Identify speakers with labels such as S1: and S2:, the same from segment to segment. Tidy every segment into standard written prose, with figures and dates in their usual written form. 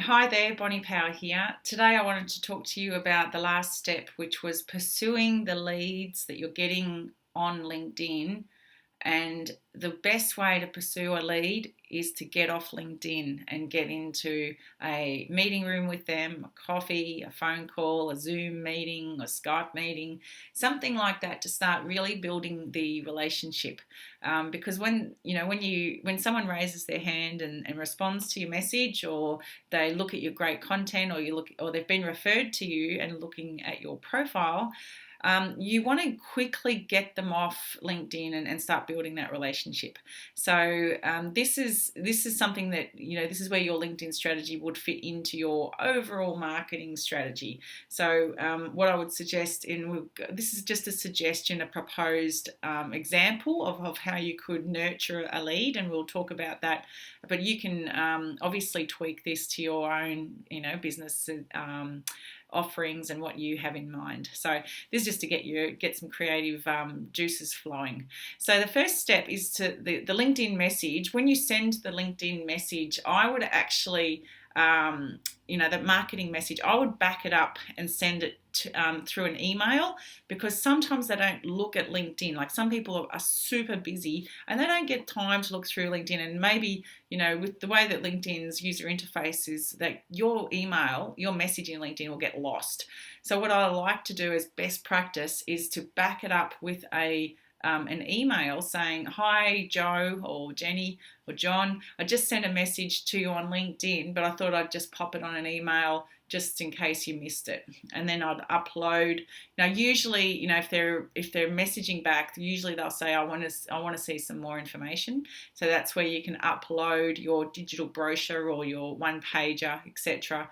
S1: Hi there, Bonnie Power here. Today I wanted to talk to you about the last step, which was pursuing the leads that you're getting on LinkedIn. And the best way to pursue a lead is to get off LinkedIn and get into a meeting room with them, a coffee, a phone call, a Zoom meeting, a Skype meeting, something like that to start really building the relationship. Because when someone raises their hand and responds to your message, or they look at your great content, or they've been referred to you and looking at your profile, you want to quickly get them off LinkedIn and start building that relationship. So this is something that this is where your LinkedIn strategy would fit into your overall marketing strategy. So what I would suggest this is just a suggestion, a proposed example of how you could nurture a lead, and we'll talk about that. But you can obviously tweak this to your own business offerings and what you have in mind. So this is just to get some creative juices flowing. So the first step is to the LinkedIn message. When you send the LinkedIn message, I would actually that marketing message, I would back it up and send it through an email, because sometimes they don't look at LinkedIn. Like, some people are super busy and they don't get time to look through LinkedIn, and maybe with the way that LinkedIn's user interface is, that your message in LinkedIn will get lost. So what I like to do as best practice is to back it up with an email saying, "Hi, Joe or Jenny or John. I just sent a message to you on LinkedIn, but I thought I'd just pop it on an email just in case you missed it." And then I'd upload. Now, usually, if they're messaging back, usually they'll say, "I want to see some more information." So that's where you can upload your digital brochure or your one pager, etc.,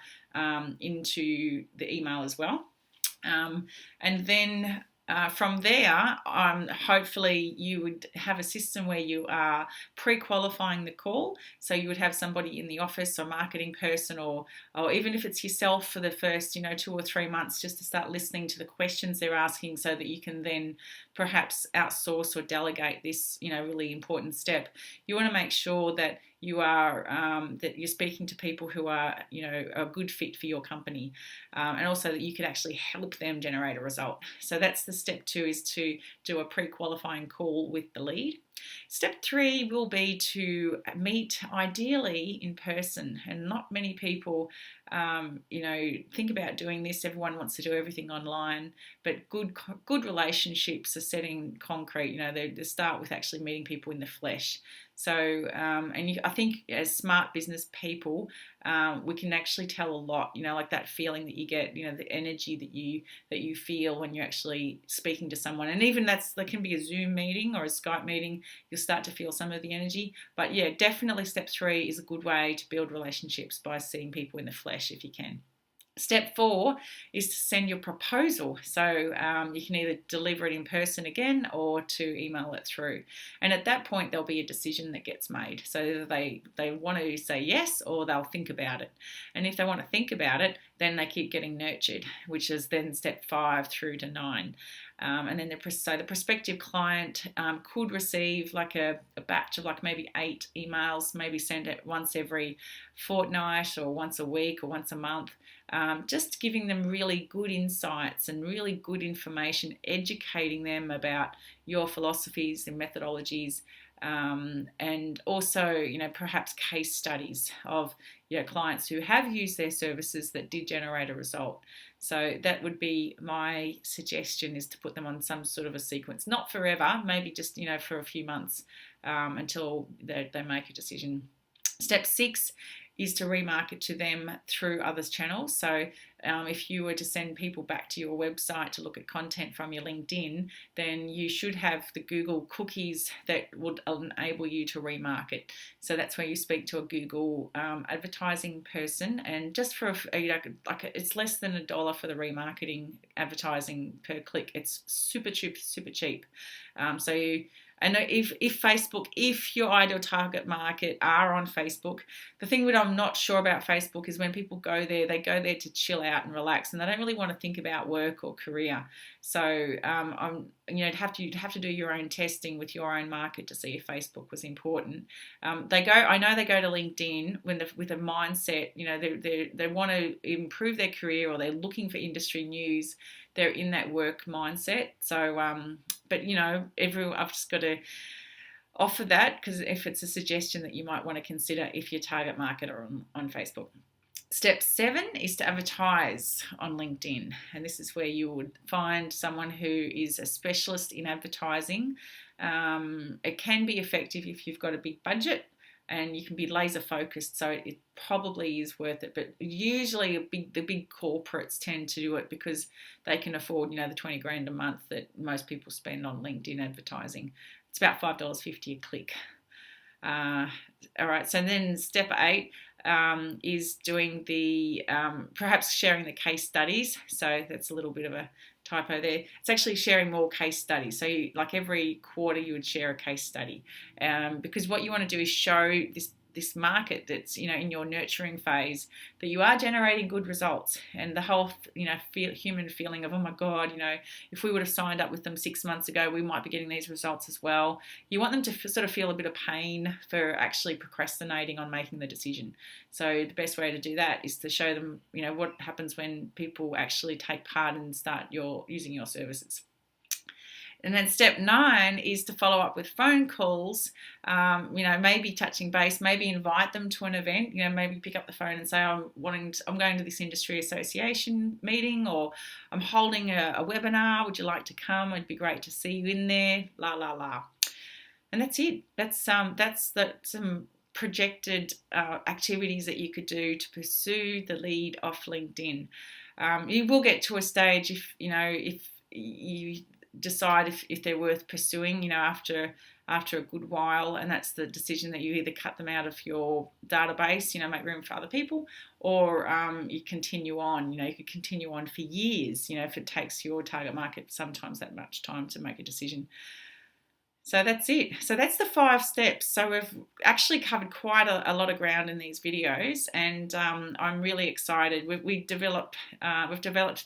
S1: into the email as well. And then from there, hopefully you would have a system where you are pre-qualifying the call. So you would have somebody in the office, or marketing person, or even if it's yourself, for the first 2 or 3 months, just to start listening to the questions they're asking, so that you can then perhaps outsource or delegate this really important step. You want to make sure that that you're speaking to people who are a good fit for your company, and also that you could actually help them generate a result. So that's the step 2, is to do a pre-qualifying call with the lead. Step 3 will be to meet, ideally in person, and not many people think about doing this. Everyone wants to do everything online, but good relationships are set in concrete. They start with actually meeting people in the flesh. So I think as smart business people, we can actually tell a lot. Like that feeling that you get, the energy that you feel when you're actually speaking to someone, and even that can be a Zoom meeting or a Skype meeting. You'll start to feel some of the energy. But yeah, definitely step 3 is a good way to build relationships, by seeing people in the flesh if you can. Step 4 is to send your proposal. So you can either deliver it in person again, or to email it through. And at that point, there'll be a decision that gets made. So they want to say yes, or they'll think about it. And if they want to think about it, then they keep getting nurtured, which is then step 5 through to 9. And then the prospective client could receive like a batch of like maybe 8 emails, maybe send it once every fortnight, or once a week, or once a month, just giving them really good insights and really good information, educating them about your philosophies and methodologies, and also perhaps case studies of clients who have used their services that did generate a result. So that would be my suggestion, is to put them on some sort of a sequence, not forever, maybe just for a few months, until they make a decision. Step 6 is to remarket to them through others' channels. So if you were to send people back to your website to look at content from your LinkedIn, then you should have the Google cookies that would enable you to remarket. So that's where you speak to a Google advertising person, and just for it's less than $1 for the remarketing advertising per click. It's super cheap, super cheap. So And if Facebook, if your ideal target market are on Facebook, the thing that I'm not sure about Facebook is when people go there, they go there to chill out and relax, and they don't really want to think about work or career. So you'd have to do your own testing with your own market to see if Facebook was important. I know they go to LinkedIn with a mindset, they want to improve their career, or they're looking for industry news. They're in that work mindset. So, but I've just got to offer that, because if it's a suggestion that you might want to consider if your target market are on Facebook. Step 7 is to advertise on LinkedIn, and this is where you would find someone who is a specialist in advertising. It can be effective if you've got a big budget and you can be laser focused, so it probably is worth it. But usually the big corporates tend to do it because they can afford, the 20 grand a month that most people spend on LinkedIn advertising. It's about $5.50 a click. All right, so then step 8 is doing the perhaps sharing the case studies. So that's a little bit of a typo there. It's actually sharing more case studies. So like every quarter you would share a case study, because what you want to do is show this market that's in your nurturing phase that you are generating good results, and the whole human feeling of, oh my god, if we would have signed up with them 6 months ago, we might be getting these results as well. You want them to sort of feel a bit of pain for actually procrastinating on making the decision. So the best way to do that is to show them what happens when people actually take part and start using your services. And then step 9 is to follow up with phone calls, maybe touching base, maybe invite them to an event, maybe pick up the phone and say, I'm going to this industry association meeting, or I'm holding a webinar. Would you like to come? It'd be great to see you in there, la, la, la. And that's it. That's some projected activities that you could do to pursue the lead off LinkedIn. You will get to a stage if you decide if they're worth pursuing, after a good while, and that's the decision that you either cut them out of your database, make room for other people, or you continue on. You could continue on for years, if it takes your target market sometimes that much time to make a decision. So that's it. So that's the 5 steps. So we've actually covered quite a lot of ground in these videos, and I'm really excited. We've developed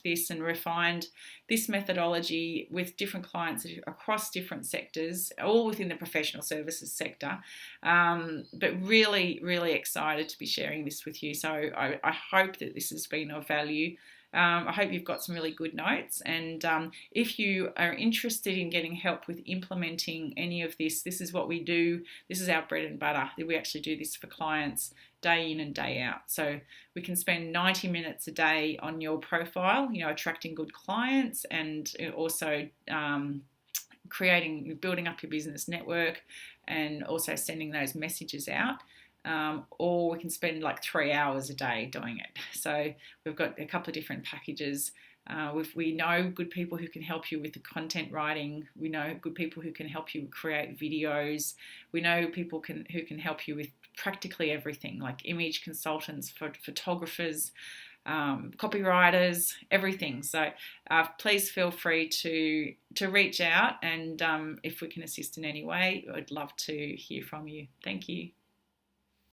S1: this and refined this methodology with different clients across different sectors, all within the professional services sector. But really, really excited to be sharing this with you. So I hope that this has been of value. I hope you've got some really good notes, and if you are interested in getting help with implementing any of this, this is what we do. This is our bread and butter. We actually do this for clients day in and day out. So we can spend 90 minutes a day on your profile, attracting good clients, and also building up your business network, and also sending those messages out. Or we can spend like 3 hours a day doing it. So we've got a couple of different packages. We know good people who can help you with the content writing. We know good people who can help you create videos. We know people who can help you with practically everything, like image consultants, photographers, copywriters, everything. So please feel free to reach out, and if we can assist in any way, I'd love to hear from you. Thank you.